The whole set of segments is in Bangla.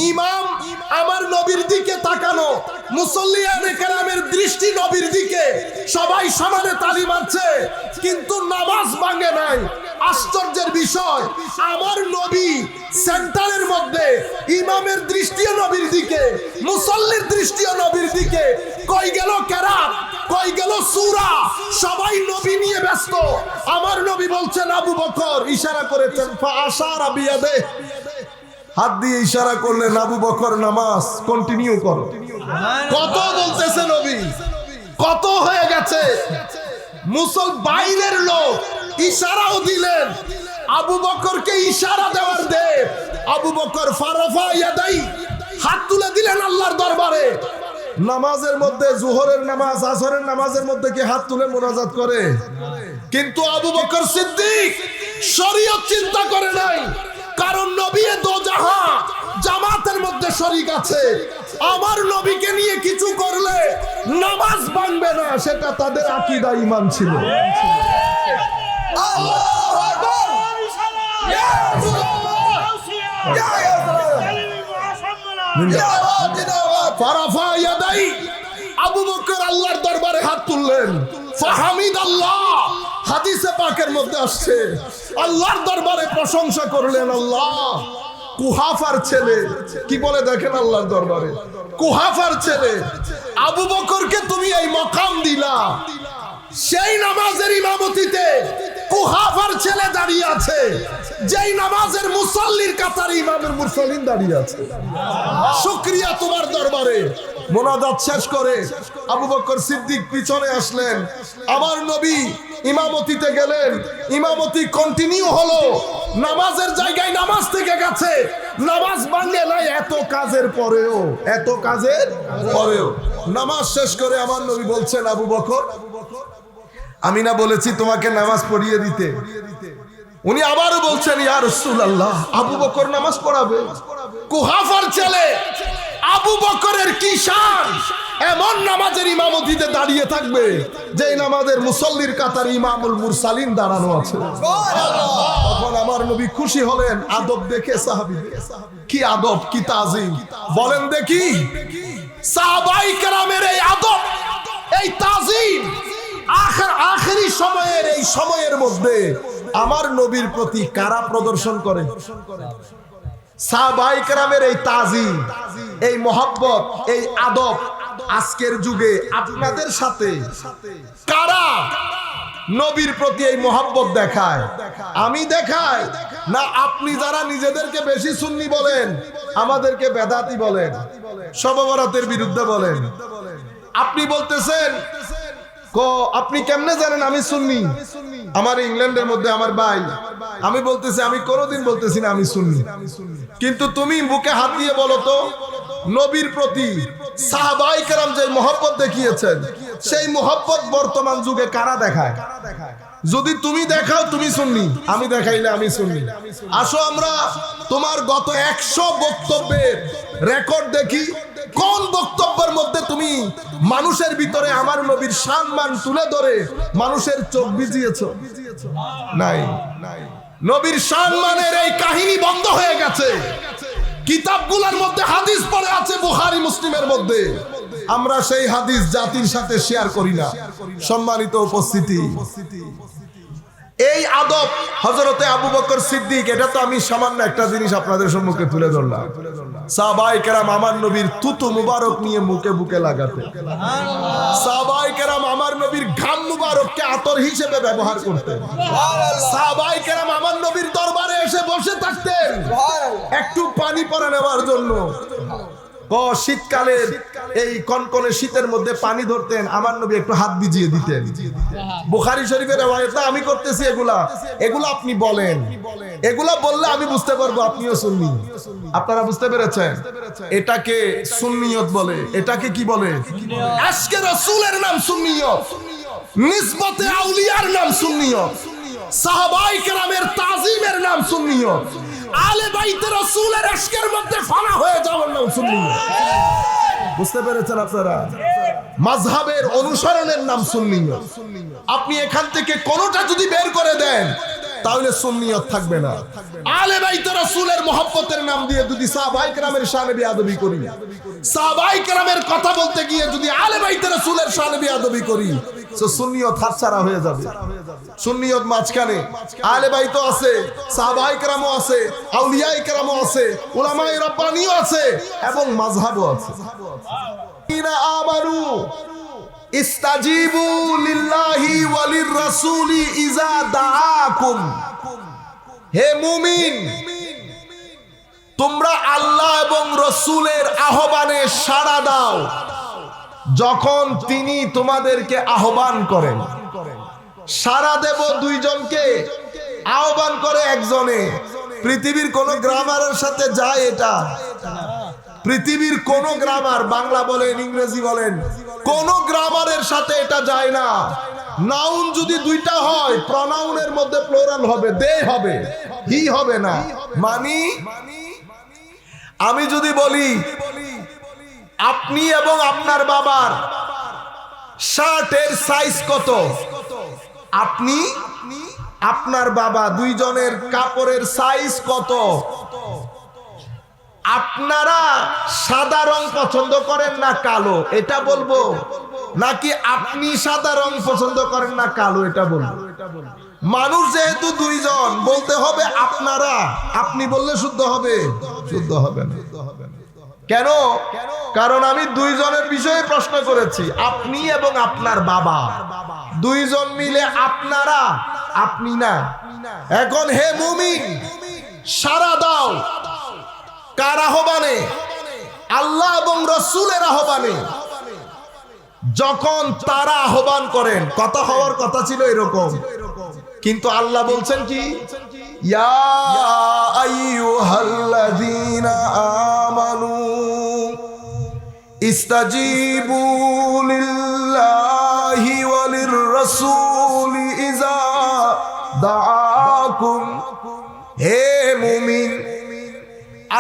ইমাম আমার নবীর দিকে তাকানো, মুসল্লিয়ানে কেরামের দৃষ্টি নবীর দিকে, সবাই সমানে তালি মারছে, কিন্তু নামাজ ভাঙে নাই। আশ্চর্যের বিষয়, আমার নবী সেন্টারের মধ্যে, ইমামের দৃষ্টিও নবীর দিকে, মুসল্লির দৃষ্টিও নবীর দিকে। কই গেল কেরাত, কই গেল সূরা, সবাই নবী নিয়ে ব্যস্ত। আমার নবী বলছেন আবু বকর, ইশারা করেছেন, ফাআশারা বিয়াদে, হাত দিয়ে ইশারা করলেন, আবু বকর নামাজ কন্টিনিউ করো। কত বলতেছে নবী, কত হয়ে গেছে। বাইরের লোক ইশারাও দিলেন, আবু বকরকে ইশারা দেওয়ার দে। আবু বকর ফারাফা ইয়াদাই, হাত তুলে দিলেন আল্লাহর দরবারে। নামাজের মধ্যে, জোহরের নামাজ, আসরের নামাজের মধ্যে কি হাত তুলে মোনাজাত করে? কিন্তু আবু বকর সিদ্দিক শরীয়ত চিন্তা করে নাই, কারণ নবী দো জাহান জামাতের মধ্যে শরীক আছে। আমার নবীকে নিয়ে কিছু করলে নামাজ ভাঙবে না, সেটা তাদের আকীদা, ঈমান ছিল। আল্লাহু আকবার, ফারাফা ইয়াদাই, আবু বকর আল্লাহর দরবারে হাত তুললেন। ফাহামিদ আল্লাহ, হাদিসে পাকের মধ্যে আসছে, আল্লাহর দরবারে প্রশংসা করলেন। আল্লাহ, কুহাফার ছেলে, কি বলে দেখেন আল্লাহর দরবারে, কুহাফার ছেলে আবু বকরকে তুমি এই মাকাম দিলা। সেই নামাজের ইমামতিতে কুহাফার ছেলে দাঁড়িয়ে আছে, যেই নামাজের মুসল্লির কাতারে ইমামের মুরসালিন দাঁড়িয়ে আছে। শুকরিয়া তোমার দরবারে। মোনাজাত শেষ করে আবু বকর সিদ্দিক পিছনে আসলেন, আমার নবী ইমামতিতে গেলেন, ইমামতি কন্টিনিউ হলো, নামাজের জায়গায় নামাজ থেকে গেছে, নামাজ ভাঙে নাই। এত কাজের পরেও, এত কাজের পরেও নামাজ শেষ করে আমার নবী বলছেন, আবু বকর, আমি না বলেছি তোমাকে নামাজ পড়িয়ে দিতে? উনি আবারও বলছেন, ইয়া রাসূলুল্লাহ, আবু বকর নামাজ পড়াবে? কুহাফার ছেলে আবু বকরের কি শান, এমন নামাজের ইমামতিতে দাঁড়িয়ে থাকবে যে নামাজের মুসল্লির কাতারে ইমামুল মুরসালিন দাঁড়ানো আছে। তখন আমার নবী খুশি হলেন, আদব দেখে সাহাবীদের, কি আদব, কি তাজিম, বলেন দেখি। সাহাবায়ে কেরামের এই আদব, এই তাজিম, আখেরি সময়ের এই সময়ের মধ্যে আমার নবীর প্রতি কারা প্রদর্শন করে? সাহাবায়ে কেরামের এই তাজিম, এই মহব্বত, এই আদব আজকের যুগে আপনাদের সাথে কারা নবীর প্রতি এই মহব্বত দেখায়? আমি দেখাই না আপনি যারা নিজেদেরকে বেশি সুন্নি বলেন, আমাদেরকে বেদাতি বলেন, শবে বরাতের বিরুদ্ধে বলেন। আপনি বলতেছেন, আপনি কেমনে জানেন আমি সুন্নি? আমার ইংল্যান্ডের মধ্যে আমার ভাই, আমি বলতেছি, আমি কোনোদিন বলতেছি না আমি সুন্নি, কিন্তু তুমি বুকে হাত দিয়ে বলো তো, নবীর প্রতি সাহাবায়ে কেরাম যে মহব্বত দেখিয়েছেন, সেই মহব্বত বর্তমান যুগে কারা দেখায়? যদি তুমি দেখাও তুমি সুন্নি, আমি দেখাইলে আমি সুন্নি। আসো আমরা তোমার গত 100 বক্তব্যের রেকর্ড দেখি, কোন বক্তব্যের মধ্যে তুমি মানুষের ভিতরে আমার নবীর সম্মান তুলে ধরে মানুষের চোখ ভিজিয়েছো? নাই। নবীর সম্মানের এই কাহিনী বন্ধ হয়ে গেছে। কিতাবগুলোর মধ্যে হাদিস পড়ে আছে, বুখারী মুসলিমের মধ্যে, আমরা সেই হাদিস জাতির সাথে শেয়ার করি না। সম্মানিত উপস্থিতি, এই আদব হযরতে আবু বকর সিদ্দিক, এটা তো আমি সামান্য একটা জিনিস আপনাদের সম্মুখে তুলে ধরলাম। সাহাবায়ে কেরাম আমার নবীর থুতু মুবারক নিয়ে মুখে বুকে লাগাতেন। সাহাবায়ে কেরাম আমার নবীর ঘাম মুবারককে আতর হিসেবে ব্যবহার করতেন। সাহাবায়ে কেরাম আমার নবীর দরবারে এসে বসে থাকতেন একটু পানি পরা নেওয়ার জন্য। শীতকালের এই কনকনে শীতের মধ্যে পানি ধরতেন, আমার নবী একটু হাত ভিজিয়ে দিতেন। বুখারী শরীফের রিওয়ায়াত আমি করতেছি, এগুলা আপনি বলেন, এগুলা বললে আমি বুঝতে পারবো আপনিও সুন্নি। আপনারা বুঝতে পেরেছেন? এটাকে সুন্নিয়ত বলে। এটাকে কি বলে? আজকে রাসূলের নাম সুন্নিয়ত, নিসবতে আউলিয়ার নাম সুন্নিয়ত, সাহাবায়ে কেরামের তাজিমের নাম সুন্নিয়ত, আলে বাইতে রাসূলের ইশকের মধ্যে ফানা হয়ে যাওয়ার নাম সুন্নিয়ত। বুঝতে পেরেছেন আপনারা? মাযহাবের অনুসরণের নাম সুন্নিয়ত। আপনি এখান থেকে কোনটা যদি বের করে দেন, তাহলে সুন্নিয়ত থাকবে না। আলে বাইতে রাসূলের মহব্বতের নাম দিয়ে যদি সাহাবায়ে কেরামের শানে বেয়াদবি করি, সাহাবায়ে কেরামের কথা বলতে গিয়ে যদি আলে বাইতে রাসূলের শানে বেয়াদবি করি, তো সুন্নিয়ত হাতছাড়া হয়ে যাবে। সুন্নিয়ত মাঝখানে, আলে বাইতও আছে, সাহাবায়ে কেরামও আছে, আউলিয়ায়ে কেরামও আছে, উলামায়ে রাব্বানিও আছে এবং মাযহাবও আছে। ইনা আমানু ইস্তাজিবু লিল্লাহি ওয়া লিররাসূলি ইযা দাআকুম। হে মুমিন, তোমরা আল্লাহ এবং রাসূলের আহ্বানে সাড়া দাও যখন তিনি তোমাদেরকে আহ্বান করেন। সাড়া দেব দুইজনকে, আহ্বান করে একজনে। পৃথিবীর কোন গ্রামারের সাথে যায় এটা? পৃথিবীর কোন গ্রামার, বাংলা বলেন ইংরেজি বলেন, কোন গ্রামারের সাথে এটা যায় না। নাউন যদি দুইটা হয়, প্রনাউনের মধ্যে প্লুরাল হবে, দে হবে, হি হবে না। মানে আমি যদি বলি আপনি এবং আপনার বাবার শার্টের সাইজ কত, আপনি আপনার বাবা দুইজনের কাপড়ের সাইজ কত, আপনারা সাদা রং পছন্দ করেন না কালো, এটা বলবো, নাকি আপনি সাদা রং পছন্দ করেন না কালো, এটা বলবো? মানুষ যেহেতু দুইজন, বলতে হবে আপনারা। আপনি বললে শুদ্ধ হবে? শুদ্ধ হবে না। কেন? কারণ আমি দুইজনের বিষয়ে প্রশ্ন করেছি, আপনি এবং আপনার বাবা, দুইজন মিলে আপনারা, আপনি না। এখন হে মুমিন, সাড়া দাও কার আহ্বানে? আল্লাহ এবং রাসূলের আহ্বানে। যখন তারা আহ্বান করেন, কথা হওয়ার কথা ছিল এরকম, কিন্তু আল্লাহ বলছেন কি, ইয়া আইয়ুহাল্লাযীনা আমানু ইস্তাজিবু লিল্লাহি ওয়া লিররাসূলি ইযা দাআকুম। হে মুমিন,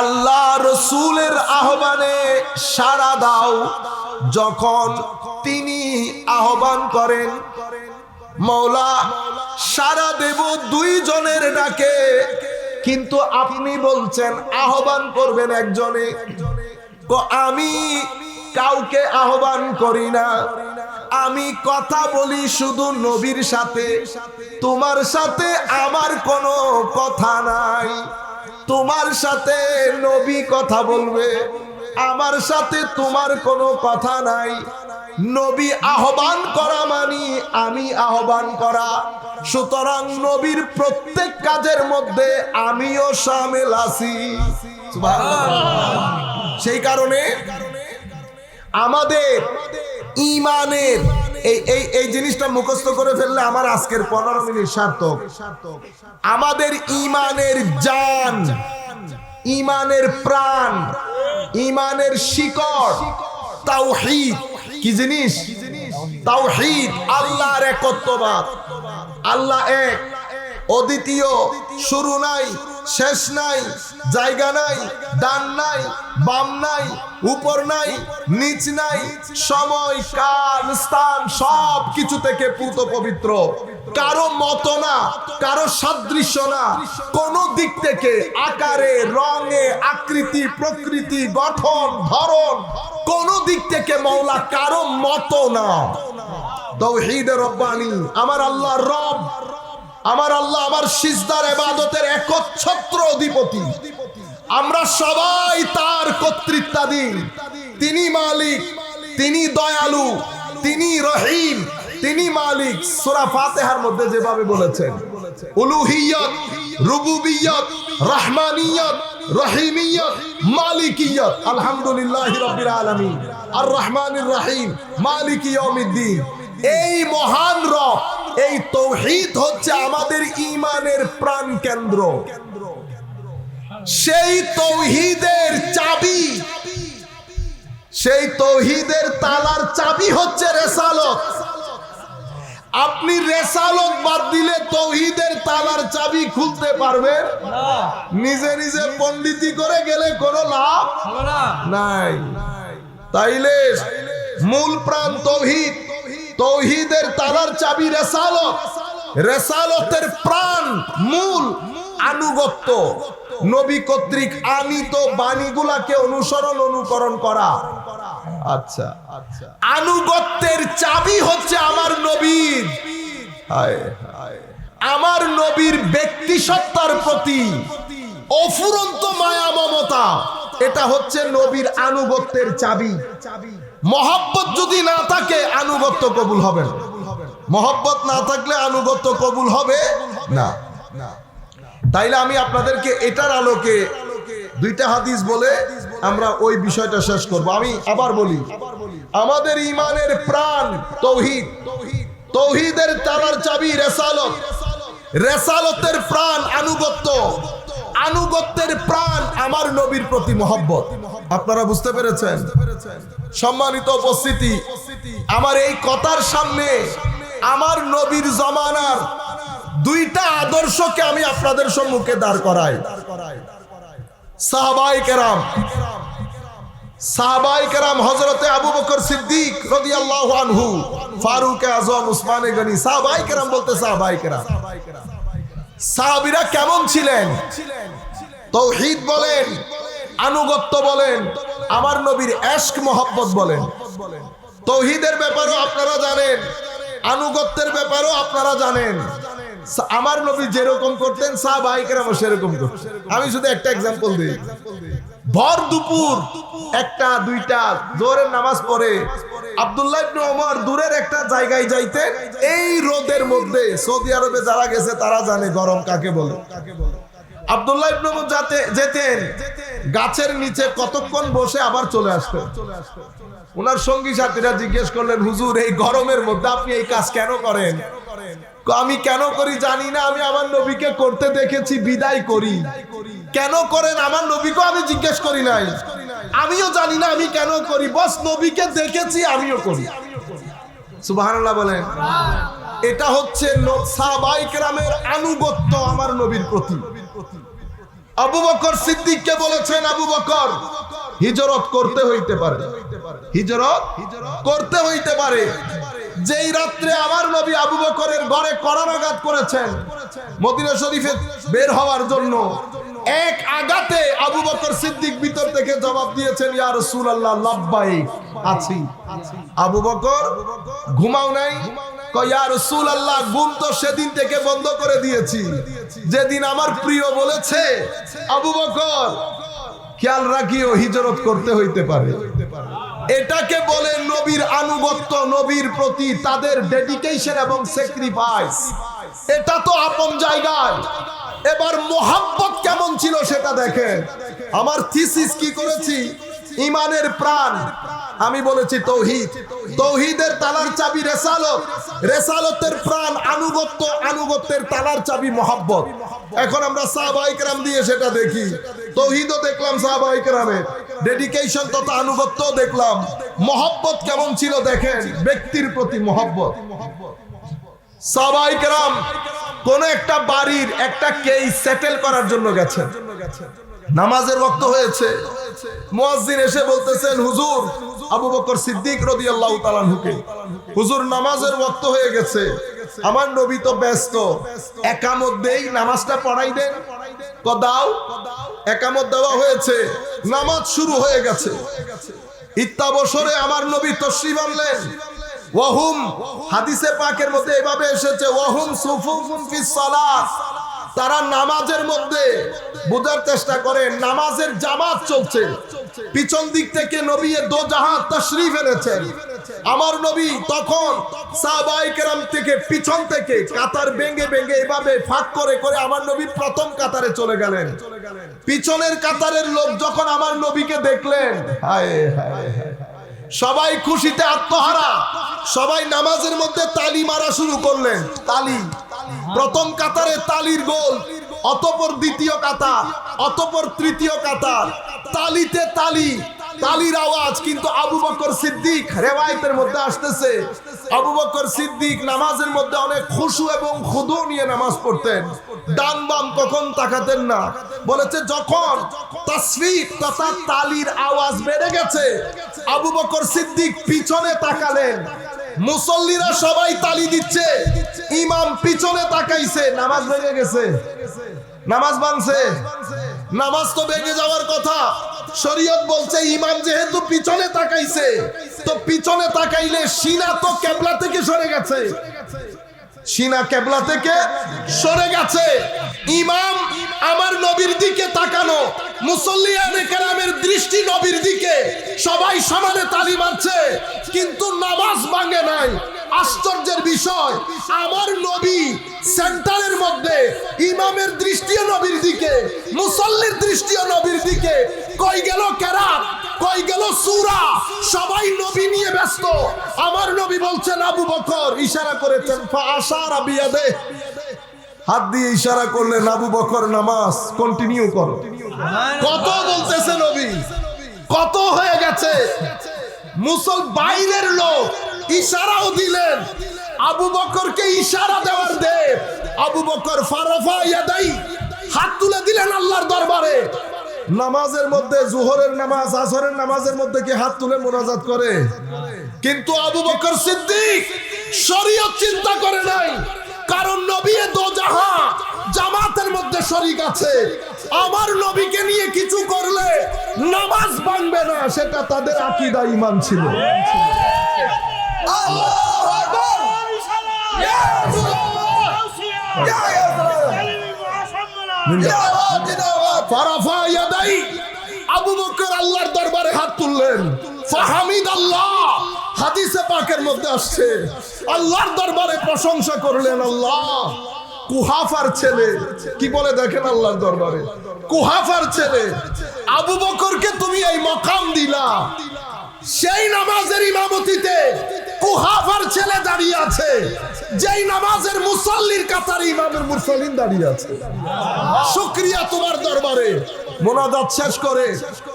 আল্লাহ রাসূলের আহ্বানে সাড়া দাও যখন তিনি আহ্বান করেন। মওলা, সাড়া দেব দুইজনের ডাকে, কিন্তু আপনি বলছেন আহ্বান করবেন একজনে। তো আমি কাউকে আহ্বান করি না, আমি কথা বলি শুধু নবীর সাথে। তোমার সাথে আমার কোনো কথা নাই। তোমার সাথে নবী কথা বলবে, আমার সাথে তোমার কোনো কথা নাই। নবী আহ্বান করা মানি আমি আহ্বান করা। সুতরাং নবীর প্রত্যেক কাজের মধ্যে আমিও শামিল আছি। সুবহানাল্লাহ। সেই কারণে আমাদের ঈমানের এই জিনিসটা মুখস্থ করে ফেললে আমার আজকের 15 মিনিট সার্থক। আমাদের ঈমানের জান, ঈমানের প্রাণ, ঈমানের শিকড় তাওহীদ। কি জিনিস? তাওহীদ। আল্লাহর একত্ববাদ। আল্লাহ এক, অদ্বিতীয়, শুরু নাই, শেষ নাই, জায়গা নাই, ডান নাই, বাম নাই, উপর নাই, নিচ নাই, সময়, কাল, স্থান সব কিছু থেকে পূত পবিত্র। কারো মত না, কারো সাদৃশ্য না, কোন দিক থেকে আকারে, রঙে, আকৃতি, প্রকৃতি, গঠন, ধরন, কোন দিক থেকে মওলা কারো মত না। তাওহীদে রব্বানি। আমার আল্লাহ রব, আমার আল্লাহ আমার সিজদার ইবাদতের একচ্ছত্র অধিপতি। আমরা সবাই তার কর্তৃত্বাধীন। তিনি মালিক, তিনি দয়ালু, তিনি রহিম, তিনি মালিক। সূরা ফাতিহার মধ্যে যেভাবে বলেছেন, উলুহিয়ত, রুবুবিয়ত, রহমানিয়ত, রহিমিয়ত, মালিকিয়ত। আলহামদুলিল্লাহি রাব্বিল আলামিন, আর রহমানির রহিম, মালিকি ইয়াউমিদ্দিন। এই মহান রব, এই তাওহীদ হচ্ছে আমাদের ঈমানের প্রাণ কেন্দ্র। সেই তাওহীদের চাবি, সেই তাওহীদের তালার চাবি হচ্ছে রিসালাত। আপনি রিসালাত বাদ দিলে তাওহীদের তালার চাবি খুলতে পারবেন না। নিজে নিজে পণ্ডিতি করে গেলে কোনো লাভ নাই। তাইলে মূল প্রাণ তাওহীদ, তাওহীদের তালার চাবি রিসালাত। রেসালতের প্রাণ মূল আনুগত্য, নবী কর্তৃক আনিত বাণীগুলাকে অনুকরণ করা। আচ্ছা, আনুগত্যের চাবি হচ্ছে আমার নবীর, আমার নবীর ব্যক্তি সত্তার প্রতি অফুরন্ত মায়া মমতা, এটা হচ্ছে নবীর আনুগত্যের চাবি। মহব্বত যদি না থাকে আনুগত্য কবুল হবে না, মহব্বত না থাকলে আনুগত্য কবুল হবে না। তাইলে আমি আপনাদেরকে এটার আলোকে দুইটা হাদিস বলে আমরা ওই বিষয়টা শেষ করব। আমি আবার বলি, আমাদের ঈমানের প্রাণ তাওহীদ, তাওহীদের তালার চাবি রিসালাত, রিসালাতের প্রাণ আনুগত্য, আনুগত্যের প্রাণ আমার নবীর প্রতি মহব্বত। আপনারা বুঝতে পেরেছেন? সম্মানিত উপস্থিতি, আমার এই কথার সামনে আমার নবীর জমানার দুইটা আদর্শকে আমি আপনাদের সম্মুখে দাঁড় করাই। সাহাবায়ে কেরাম হযরতে আবু বকর সিদ্দিক রাদিয়াল্লাহু আনহু, ফারুক আযম, উসমানে গনি, সাহাবায়ে কেরাম বলতে সাহাবায়ে কেরাম, সাহাবীরা কেমন ছিলেন? তাওহীদ বলেন, আনুগত্য বলেন, আমার নবীর ইশক মহব্বত বলেন। তাওহীদের ব্যাপারেও আপনারা জানেন, আনুগত্যের ব্যাপারেও আপনারা জানেন। আমার নবী যেরকম করতেন সাহাবায়ে কেরামও সেরকম করতেন। আমি শুধু একটা এক্সাম্পল দিই। ভর দুপুর একটা দুইটা জোহরের নামাজ পড়ে আব্দুল্লাহ ইবনে ওমর দূরের একটা জায়গায় যাইতেন। এই রোদের মধ্যে, সৌদি আরবে যারা গেছে তারা জানে গরম কাকে বলে। আব্দুল্লাহ ইবনে ওমর যেতেন, গাছের নিচে কতক্ষণ বসে আবার চলে আসতেন। ওনার সঙ্গী সাথীরা জিজ্ঞেস করলেন, হুজুর এই গরমের মধ্যে আপনি এই কাজ কেন করেন? আমি কেন করি জানি না, আমি আমার নবীকে করতে দেখেছি, বিদায় করি। কেন করেন আমার নবীকে আমি জিজ্ঞেস করি নাই, আমিও জানি না আমি কেন করি, বস নবীকে দেখেছি আমিও করি। সুবহানাল্লাহ বলেন। এটা হচ্ছে সাহাবায়ে কেরামের আনুগত্য আমার নবীর প্রতি। আবু বকর সিদ্দিককে বলেছেন, আবু বকর হিজরত করতে হইতে পারে, হিজরত করতে হইতে পারে। যেই রাত্রে আমার নবী আবু বকরের ঘরে করাঘাত করেছেন মদিনা শরীফে বের হওয়ার জন্য, এক আঘাতে আবু বকর সিদ্দিক ভিতর থেকে জবাব দিয়েছেন, ইয়া রাসূলুল্লাহ লাব্বাইক, আছি। আবু বকর ঘুমাও নাই? ইয়া রাসূলুল্লাহ ঘুম তো সেদিন থেকে বন্ধ করে দিয়েছি যেদিন আমার প্রিয় বলেছে আবু বকর খেয়াল রাখিও হিজরত করতে হইতে পারে। এটাকে বলে নবীর আনুগত্য, নবীর প্রতি তাদের ডেডিকেশন এবং স্যাক্রিফাইস। এটা তো আপন জায়গায়। এবার মোহাব্বত কেমন ছিল সেটা দেখেন। আমার থিসিস কি করেছি? ঈমানের প্রাণ আমি বলেছি তাওহীদ, তাওহীদের তালার চাবি রিসালাত, রিসালাতের প্রাণ আনুগত্য, আনুগত্যের তালার চাবি মহব্বত। এখন আমরা সাহাবায়ে কেরাম দিয়ে সেটা দেখি। তাওহীদও দেখলাম সাহাবায়ে কেরামের, ডেডিকেশন তথা আনুগত্য দেখলাম। মহব্বত কেমন ছিল দেখেন, ব্যক্তির প্রতি মহব্বত। সাহাবায়ে কেরাম কোন একটা বাড়ির একটা কেস সেটেল করার জন্য গেছেন, নামাজের ওয়াক্ত হয়েছে, মুয়াজ্জিন এসে বলতেছেন, হুজুর আবু বকর সিদ্দিক রাদিয়াল্লাহু তাআলা আনহুকে, হুজুর নামাজের ওয়াক্ত হয়ে গেছে, আমার নবী তো ব্যস্ত, একামত দেই, নামাজটা পড়াই দেন। দাও। একামত দেওয়া হয়েছে, নামাজ শুরু হয়ে গেছে। ইত্তাবসরে আমার নবী তাশরীফ আনলেন। ওয়াহুম, হাদিসে পাকের মধ্যে এভাবে এসেছে, ওয়াহুম সুফুফুন ফিস সালাত, তারা নামাজের মধ্যে, বোঝার চেষ্টা করেন, নামাজের জামাত চলছে। পিছন দিক থেকে নবী দো জাহান তাশরীফ এনেছেন। আমার নবী তখন সাহাবায়ে কেরাম থেকে পিছন থেকে কাতার ভেঙে ভেঙে এভাবে ফাঁক করে করে আমার নবী প্রথম কাতারে চলে গেলেন। পিছনের কাতারের লোক যখন আমার নবীকে দেখলেন, হায় হায় হায়, সবাই খুশিতে আত্মহারা, সবাই নামাজের মধ্যে তালি মারা শুরু করলেন। তালি, প্রথম কাতারে তালির গোল, অতঃপর দ্বিতীয় কাতার, অতঃপর তৃতীয় কাতার, তালিতে তালি, তালির আওয়াজ। কিন্তু আবু বকর সিদ্দিক, রিওয়ায়াতের মধ্যে আসতেছে আবু বকর সিদ্দিক নামাজের মধ্যে অনেক খুশু এবং খুদু নিয়ে নামাজ পড়তেন, ডান বাম কখন তাকাতেন না। বলেছে যখন তাসফিক তথা তালির আওয়াজ বেড়ে গেছে, আবু বকর সিদ্দিক পিছনে তাকালেন, মুসল্লিরা সবাই তালি দিচ্ছে, ইমাম পিছনে তাকাইছে, নামাজ ভেঙে গেছে, নামাজ ভাঙছে। নামাজ তো ভেঙে যাওয়ার কথা, শরীয়ত বলছে ইমাম যেহেতু পিছনে তাকাইছে, তো পিছনে তাকাইলে সিনা তো কিবলা থেকে সরে গেছে, সিনা কিবলা থেকে সরে গেছে। ইমাম আমার নবীর দিকে তাকানো, মুসল্লিয়ানে কেরামের দৃষ্টি নবীর দিকে, সবাই সমানে তালি মারছে, কিন্তু নামাজ ভাঙে নাই। আশ্চর্যের বিষয়, আমার নবী সেন্টারের মধ্যে, ইমামের দৃষ্টিও নবীর দিকে, মুসল্লির দৃষ্টিও নবীর দিকে। কই গেল কেরাত, কই গেল সূরা, সবাই নবী নিয়ে ব্যস্ত। আমার নবী বলছেন আবু বকর, ইশারা করেছেন, ফাআশারা বিয়াদে, হাত দিয়ে ইশারা করলেন, আবু বকর নামাজ কন্টিনিউ করো। কত বলতেছে নবী, কত হয়ে গেছে। বাইরের লোক ইশারাও দিলেন, আবু বকরকে ইশারা দেওয়ার দে। আবু বকর ফারাফা ইয়াদাই, হাত তুলে দিলেন আল্লাহর দরবারে। নামাজের মধ্যে, জোহরের নামাজ, আসরের নামাজের মধ্যে কি হাত তুলে মোনাজাত করে? কিন্তু আবু বকর সিদ্দিক শরীয়ত চিন্তা করে নাই, কারণ নবী দো জাহান জামাতের মধ্যে শরীক আছে। আমার নবীকে নিয়ে কিছু করলে নামাজ ভাঙবে না, সেটা তাদের আকীদা, ঈমান ছিল। আল্লাহু আকবার, ফারাফা ইয়াদাই, আবু বকর আল্লাহর দরবারে হাত তুললেন, ফাহামিদ আল্লাহ, হাদিসে পাকের মধ্যে আসছে, আল্লাহর দরবারে প্রশংসা করলেন। আল্লাহ, কুহাফার ছেলে, কি বলে দেখেন আল্লাহর দরবারে, কুহাফার ছেলে আবু বকরকে তুমি এই মাকাম দিলা, সেই নামাজের ইমামতিতে কুহাফার ছেলে দাঁড়িয়ে আছে, যেই নামাজের মুসল্লির কাতারে ইমামের মুরসালিন দাঁড়িয়ে আছে। শুকরিয়া তোমার দরবারে। মোনাজাত শেষ করে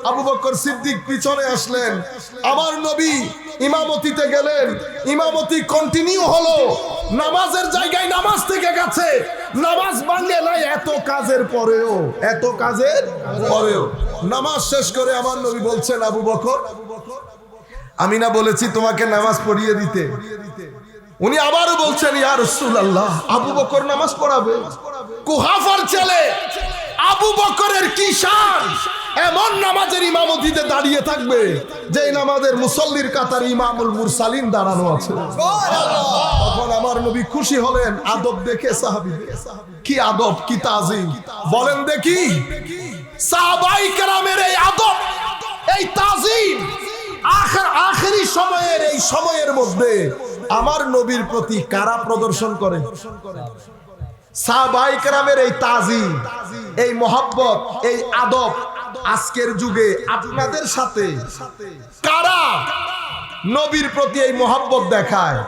আবু বকর সিদ্দিক পিছনে আসলেন, আমার নবী ইমামতিতে গেলেন, ইমামতি কন্টিনিউ হলো, নামাজের জায়গায় নামাজ থেকে গেছে, নামাজ ভাঙে নাই। এত কাজের পরেও, এত কাজের পরেও নামাজ শেষ করে আমার নবী বলছেন, আবু বকর, আমি না বলেছি তোমাকে নামাজ পড়িয়ে দিতে? উনি আবারও বলছেন, ইয়া রাসূলুল্লাহ, আবু বকর নামাজ পড়াবে? কুহাফার ছেলে আবু বকরের কি শান, এমন নামাজের ইমামতিতে দাঁড়িয়ে থাকবে যে নামাজের মুসল্লির কাতারে ইমামুল মুরসালিন দাঁড়ানো আছে। তখন আমার নবী খুশি হলেন, আদব দেখে সাহাবীদের, কি আদব, কি তাজিম, বলেন দেখি। সাহাবায়ে কেরামের এই আদব, এই তাজিম, আখেরি সময়ের এই সময়ের মধ্যে আমার নবীর প্রতি কারা প্রদর্শন করে? সাহাবায়ে কেরামের এই তাজিম, এই মহব্বত, এই আদব আজকের যুগে আপনাদের সাথে কারা নবীর প্রতি এই মহব্বত দেখায়?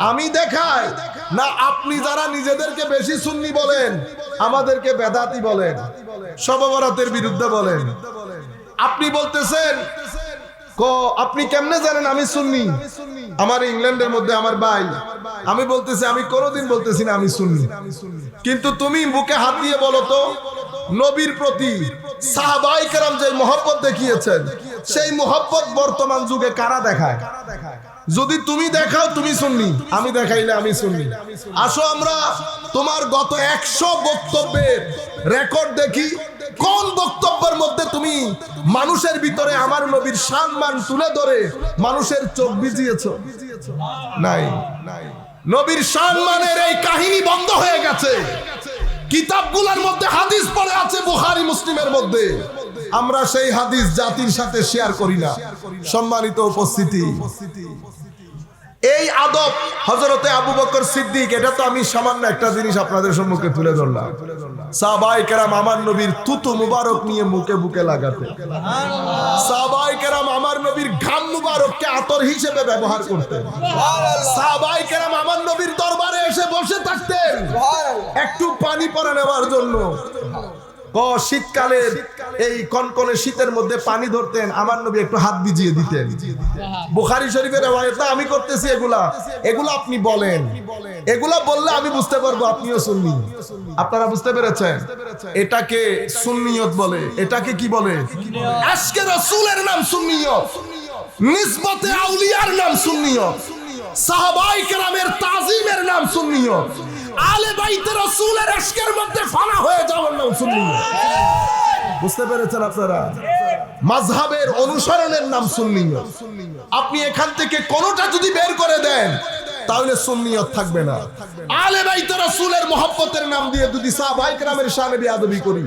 আমি দেখাই না আপনি যারা নিজেদেরকে বেশি সুন্নি বলেন, আমাদেরকে বেদাতি বলেন, শবে বরাতের বিরুদ্ধে বলেন। আপনি বলতেছেন, আপনি কেমনে জানেন আমি সুন্নি? আমার ইংল্যান্ডের মধ্যে আমার ভাই, আমি বলতেছি, আমি কোনোদিন বলতেছি না আমি সুন্নি, কিন্তু তুমি বুকে হাত দিয়ে বলো তো, নবীর প্রতি সাহাবায়ে কেরাম যে মহব্বত দেখিয়েছেন, সেই মহব্বত বর্তমান যুগে কারা দেখায়? যদি তুমি দেখাও তুমি সুন্নি, আমি দেখাইলে আমি সুন্নি। আসো আমরা তোমার গত 100 বক্তব্যের রেকর্ড দেখি, কোন বক্তব্যের মধ্যে তুমি মানুষের ভিতরে আমার নবীর সম্মান তুলে ধরে মানুষের চোখ ভিজিয়েছো? নাই। নবীর সম্মানের এই কাহিনী বন্ধ হয়ে গেছে। কিতাবগুলোর মধ্যে হাদিস পড়ে আছে, বুখারী মুসলিমের মধ্যে, আমরা সেই হাদিস জাতির সাথে শেয়ার করি না। সম্মানিত উপস্থিতি, এই আদব হযরতে আবু বকর সিদ্দিক, এটা তো আমি সামান্য একটা জিনিস আপনাদের সম্মুখে তুলে ধরলাম। সাহাবায়ে কেরাম আমার নবীর থুতু মুবারক নিয়ে মুখে বুকে লাগাতেন। সাহাবায়ে কেরাম আমার নবীর ঘাম মুবারককে আতর হিসেবে ব্যবহার করতেন। সাহাবায়ে কেরাম আমার নবীর দরবারে এসে বসে থাকতেন একটু পানি পরা নেওয়ার জন্য। শীতকালের এই কনকনে শীতের মধ্যে পানি ধরতেন, আমার নবী একটু হাত ভিজিয়ে দিতেন। বুখারী শরীফের riwayat, আমি করতেছি এগুলা আপনি বলেন, এগুলা বললে আমি বুঝতে পারবো আপনিও সুন্নি। আপনারা বুঝতে পেরেছেন? এটাকে সুন্নিয়ত বলে। এটাকে কি বলে? আজকে রাসূলের নাম সুন্নিয়ত, নিসবতে আউলিয়ার নাম সুন্নিয়ত। সাহাবায়ে কেরামের তাজিমের নাম সুন্নিয়ত, আলে বাইতে রাসূলের ইশকের মধ্যে ফানা হয়ে যাওয়ার নাম সুন্নিয়ত। বুঝতে পেরেছেন আপনারা? মাযহাবের অনুসরণের নাম সুন্নিয়ত। আপনি এখান থেকে কোনটা যদি বের করে দেন তাহলে সুন্নিয়ত থাকবে না। আলে বাইতে রাসূলের মহব্বতের নাম দিয়ে যদি সাহাবায়ে কেরামের শানে বেয়াদবি করি,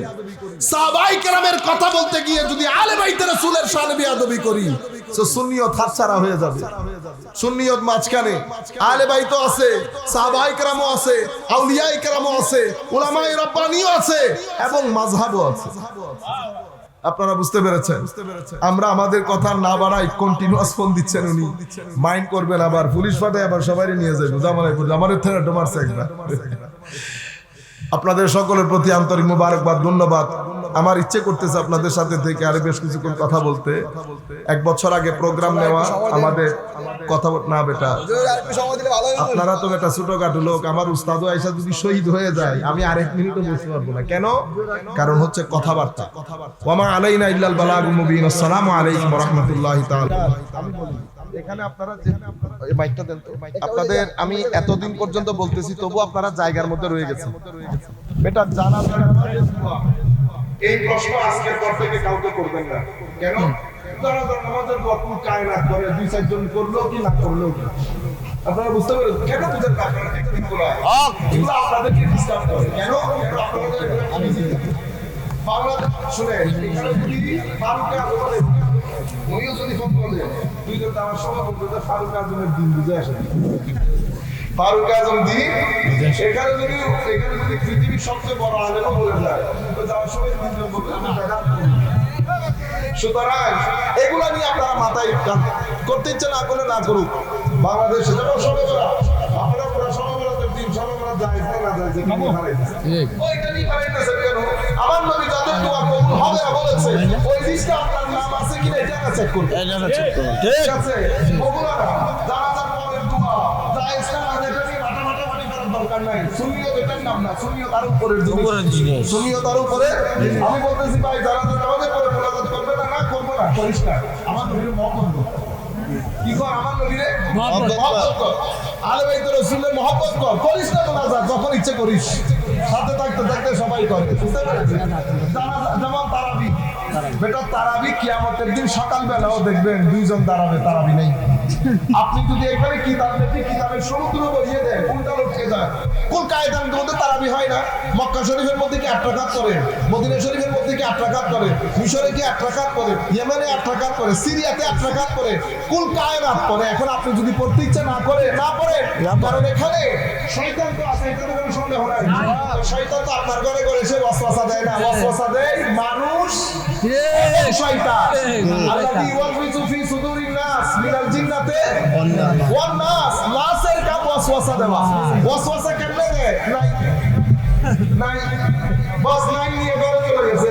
সাহাবায়ে কেরামের কথা বলতে গিয়ে যদি আলে বাইতে রাসূলের শানে বেয়াদবি করি, তো সুন্নিয়ত হাতছাড়া হয়ে যাবে। সুন্নিয়ত মাঝখানে, আলে বাইতও আছে, সাহাবায়ে কেরামও আছে, আউলিয়ায়ে কেরামও আছে, উলামায়ে রাব্বানিও আছে এবং মাযহাবও আছে। আপনারা বুঝতে পেরেছেন? আমরা আমাদের কথা না বাড়াই, কন্টিনিউয়াস ফোন দিচ্ছেন উনি, মাইন্ড করবেন, আবার পুলিশ পাঠায় আবার সবাই নিয়ে যাবে। আমাদের থেকে ডোমারছে একবার। আপনাদের সকলের প্রতি আন্তরিক মোবারকবাদ, ধন্যবাদ। আমার ইচ্ছে করতেছে আপনাদের সাথে থেকে আরো বেশ কিছুক্ষণ কথা বলতে। 1 বছর আগে প্রোগ্রাম নেওয়া আমাদের কথা না বেটা, আপনারা তো বেটা ছোটখাটো লোক। আমার উস্তাদ আয়েশা যদি শহীদ হয়ে যায় আমি আর 1 মিনিটও বসতে পারবো না। কেন? কারণ হচ্ছে কথাবার্তা। ওয়ামা আলাইনা ইল্লাল বালাগুল মুবিন। আসসালামু আলাইকুম ওয়া রাহমাতুল্লাহি তাআলা। এখানে আপনারা যে মাইকটা দেন তো, আপনাদের আমি এতদিন পর্যন্ত বলতেছি তবু আপনারা জায়গার মধ্যে রয়ে গেছেন। বেটা জানা এই প্রশ্ন আজকের পর থেকে কাউকে করবেন না। কেন? জানাজার নামাজের দোয়া কোন কায়নাত করে 2-4 জন করলো কি না করলো কি, আপনারা বুঝতে পারেন? কেন বুঝেন না আপনারা? এগুলো আপনাদেরকে ডিস্টার্ব করে। কেন? আপনাদের বাংলাদেশ শুনে এখানে যদি ফারুক আজমের উনিও যদি ফোন করে দুইজন আমার সবাই বলতে ফারুক আজমের দিন বুঝে আসে। ফারুক আজম দিন এখানে যদি পৃথিবীর সবচেয়ে বড় আলেমও বলে যায় তো যাওয়ার সময় তিনজন বলতে আমি বেদাত করি। সুতরাং এগুলা নিয়ে আপনারা মাথায় করতে ইচ্ছে না করলে না করুক। বাংলাদেশে যেমন সবাইবেলা আপনারা পুরো সবাইবেলাতে দিন সবাইবেলা যায় না যায় যে নামও হারাইছে ওইটা নিয়ে হারাইতেছে কেন? আমার নবী যাদের দোয়া কবুল হবে না বলেছে ওই লিস্টে আপনার নাম আছে কিনা এটা না চেক করুন। ঠিক আছে? ওগুলা জানাজার পরের দোয়া জায়েজ না এটা নিয়ে মাথা মাটি করার দরকার নাই। সুন্নিয়ত এটার নাম না, সুন্নিয়ত তার উপরের জিনিস। সুন্নিয়ত তার উপরে। আমি বলতেছি ভাই জানাজার নামাজে পড়ে মুনাজাত করবে না, না করবে না, করিস না। আমার নবীর মহব্বত কর। কি কর? আমার নবীরে মহব্বত কর। আলে বাইতে রাসূলের মহব্বত কর। করিস না মুনাজাত, যখন ইচ্ছে করিস। সাথে থাকতে থাকতে সবাই করে। বুঝতে পেরেছেন? যেমন তারাবি, বেটা তারাবি কিয়ামতের দিন সকালবেলাও দেখবেন 2 জন দাঁড়াবে, তারাবি নেই। আপনি যদি এখানে কিতাবের সমুদ্র বলিয়ে দেন কোনটা লটকে যায়? কোন কায়দার মধ্যে তারাবি হয় না? মক্কা শরীফের মধ্যে কি 8 রাকাত করে? মদিনা শরীফের মধ্যে কি 8 রাকাত করে? মিশরে কি 8 রাকাত করে? ইয়েমেনে 8 রাকাত করে? সিরিয়াতে 8 রাকাত করে? কোন কায়নাত করে? এখন আপনি যদি পড়তে ইচ্ছে না করে না পড়ে, কারণ এখানে শয়তান তো আছে, এটাতে কোনো সন্দেহ নাই। শয়তান তো আপনার ঘরে ঘরে এসে ওয়াসওয়াসা দেয় না, ওয়াসওয়াসা দেয় মানুষ। শয়তান আল্লাযী ওয়াসওয়াসু ফি সুদুরিন নাস মিনাল জিন্নাতি ওয়ান নাস। নাসের কাম ওয়াসওয়াসা দেওয়া। ওয়াসওয়াসা কেমনে দেয়? নাই বাস নাই নিয়ে ঘরে চলে গেছে।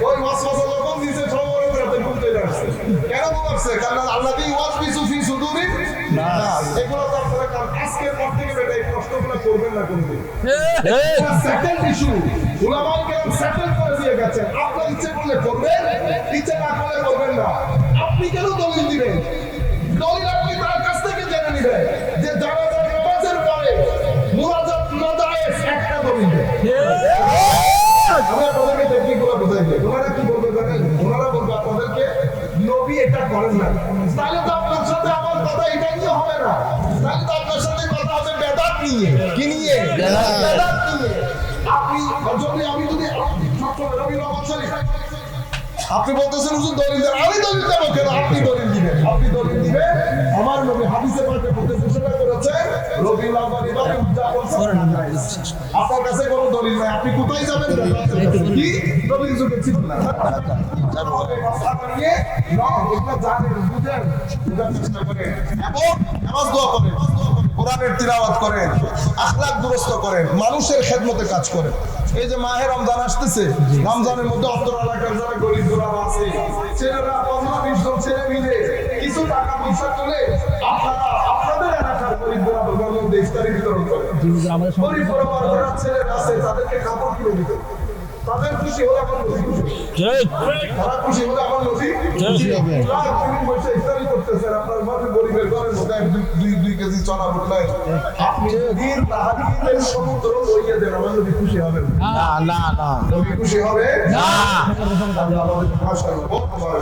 ওই ওয়াসওয়াসা যখন দিয়েছে সবার উপরে ঘুরতে যাচ্ছে। কেন ঘুরছে? কারণ আল্লাযী ওয়াসওয়াসু ফি সুদুরিন নাস। এগুলো তো আপনারা আজকের পর থেকে বেটা এই প্রশ্নগুলো করবেন না কোনদিন। সেকেন্ড ইস্যু উলামায়ে কেরাম সেটেল করে দিয়ে গেছেন। আপনার ইচ্ছে করলে করবেন, ইচ্ছে না করলে করবেন না। আপনি কেন দলিল দিবেন? দলিল আপনি তার কাছ থেকে জেনে নেবেন যে জানাজার নামাজের পরে মুনাজাত না জায়েজ, একটা দলিল দেন। আমি আপনাদেরকে টেকনিকগুলো বুঝাই দিই। ওনারা কি বলবে জানেন? ওনারা বলবে আপনাদেরকে নবী এটা করেন না। তাহলে তো আপনার সাথে আমার কথা এটা নিয়ে হবে না। তাহলে তো আপনার সাথে কথা হবে বেদাত নিয়ে। কি নিয়ে? বেদাত নিয়ে। আমি যদি নবী রহমত শরীফ আপনি বলতেছেন হুজুর দলিল দেন, আমি দলিল দেবো কেন? আপনি দলিল দিবেন। আপনি দলিল দিবেন আমার নবী হাদিসে পাকে বলতে ঘোষণা করেছে রবিউল আউয়াল ইবাদত উদযাপন করেন না। আপনার কাছে কোনো দলিল নাই, আপনি কোথায় যাবেন? কি নবীর যুগে ছিল না। নিয়ে না এটা জানেন, বুঝেন, বুঝার চেষ্টা করেন এবং নামাজ দোয়া করেন, কোরআনের তিলাওয়াত করেন, আখলাক দুরস্ত করেন, মানুষের খেদমতে কাজ করেন। এই যে মাহে রমজান আসতেছে, রমজানের মধ্যে অন্তর এলাকার যারা গরিব গোলাম আছে ছেলেরা 15-20 জন ছেলে মিলে কিছু টাকা পয়সা তুলে আপনারা আপনাদের এলাকার গরিব গোলামের মধ্যে ইফতারি বিতরণ করেন। গরিব পরিবারের ছেলেরা আছে তাদেরকে কাপড় কিনে দিতে তাদের খুশি হলে আমার নবী খুশি হবে। তারা খুশি হলে আমার নবী খুশি হবে। তিনি বসে ইফতারি করতেছেন, আপনার ঘরে গরিবের ঘরের মধ্যে দুই কেজি চনা বুট নাই, আপনি দিন তাহাজ্জুদের সমুদ্র লইয়া দেন, আমার নবী খুশি হবেন না? না না, নবী খুশি হবে না। আল্লাহ আমাদের ভাষা বলতে পারে।